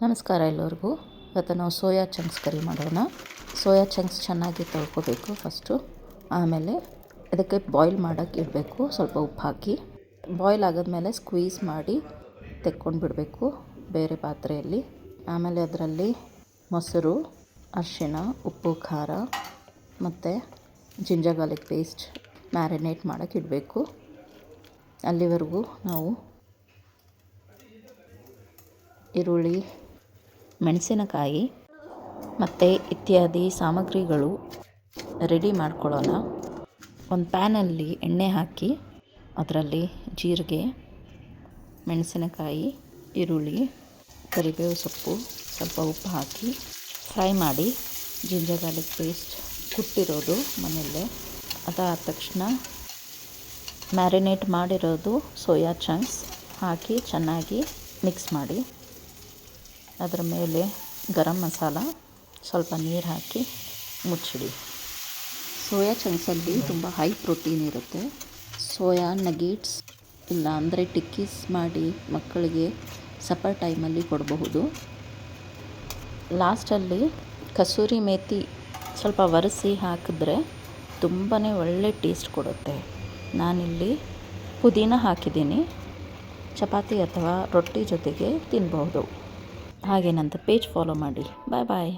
ನಮಸ್ಕಾರ ಎಲ್ಲರಿಗೂ. ಇವತ್ತು ನಾವು ಸೋಯಾ ಚಂಕ್ಸ್ ಕರಿ ಮಾಡೋಣ. ಸೋಯಾ ಚಂಕ್ಸ್ ಚೆನ್ನಾಗಿ ತೊಳ್ಕೊಬೇಕು ಫಸ್ಟು. ಆಮೇಲೆ ಇದಕ್ಕೆ ಬಾಯ್ಲ್ ಮಾಡೋಕ್ಕೆ ಇಡಬೇಕು, ಸ್ವಲ್ಪ ಉಪ್ಪು ಹಾಕಿ. ಬಾಯ್ಲ್ ಆಗೋದ್ಮೇಲೆ ಸ್ಕ್ವೀಸ್ ಮಾಡಿ ತೆಕ್ಕೊಂಡು ಬಿಡಬೇಕು ಬೇರೆ ಪಾತ್ರೆಯಲ್ಲಿ. ಆಮೇಲೆ ಅದರಲ್ಲಿ ಮೊಸರು, ಅರಿಶಿಣ, ಉಪ್ಪು, ಖಾರ ಮತ್ತು ಜಿಂಜರ್ ಗಾರ್ಲಿಕ್ ಪೇಸ್ಟ್ ಮ್ಯಾರಿನೇಟ್ ಮಾಡೋಕ್ಕೆ ಇಡಬೇಕು. ಅಲ್ಲಿವರೆಗೂ ನಾವು ಈರುಳ್ಳಿ, ಮೆಣಸಿನಕಾಯಿ ಮತ್ತು ಇತ್ಯಾದಿ ಸಾಮಗ್ರಿಗಳು ರೆಡಿ ಮಾಡ್ಕೊಳ್ಳೋಣ. ಒಂದು ಪ್ಯಾನಲ್ಲಿ ಎಣ್ಣೆ ಹಾಕಿ ಅದರಲ್ಲಿ ಜೀರಿಗೆ, ಮೆಣಸಿನಕಾಯಿ, ಈರುಳ್ಳಿ, ಕರಿಬೇವು ಸೊಪ್ಪು, ಸ್ವಲ್ಪ ಉಪ್ಪು ಹಾಕಿ ಫ್ರೈ ಮಾಡಿ. ಜಿಂಜರ್ ಗಾರ್ಲಿಕ್ ಪೇಸ್ಟ್ ಕುಟ್ಟಿರೋದು ಮನೆಯಲ್ಲೇ, ಅದಾದ ತಕ್ಷಣ ಮ್ಯಾರಿನೇಟ್ ಮಾಡಿರೋದು ಸೋಯಾ ಚಂಕ್ಸ್ ಹಾಕಿ ಚೆನ್ನಾಗಿ ಮಿಕ್ಸ್ ಮಾಡಿ. ಅದರ ಮೇಲೆ ಗರಂ ಮಸಾಲ, ಸ್ವಲ್ಪ ನೀರು ಹಾಕಿ ಮುಚ್ಚಿಡಿ. ಸೋಯಾ ಚಂಕ್ಸಲ್ಲಿ ತುಂಬ ಹೈ ಪ್ರೋಟೀನ್ ಇರುತ್ತೆ. ಸೋಯಾ ನಗೇಟ್ಸ್ ಇಲ್ಲ ಅಂದರೆ ಟಿಕ್ಕೀಸ್ ಮಾಡಿ ಮಕ್ಕಳಿಗೆ ಸಪ್ಪರ್ ಟೈಮಲ್ಲಿ ಕೊಡಬಹುದು. ಲಾಸ್ಟಲ್ಲಿ ಕಸೂರಿ ಮೇಥಿ ಸ್ವಲ್ಪ ಒರೆಸಿ ಹಾಕಿದ್ರೆ ತುಂಬಾ ಒಳ್ಳೆ ಟೇಸ್ಟ್ ಕೊಡುತ್ತೆ. ನಾನಿಲ್ಲಿ ಪುದೀನ ಹಾಕಿದ್ದೀನಿ. ಚಪಾತಿ ಅಥವಾ ರೊಟ್ಟಿ ಜೊತೆಗೆ ತಿನ್ಬಹುದು. ಹಾಗೆ ನನ್ನ ಪೇಜ್ ಫಾಲೋ ಮಾಡಿ. ಬಾಯ್ ಬಾಯ್.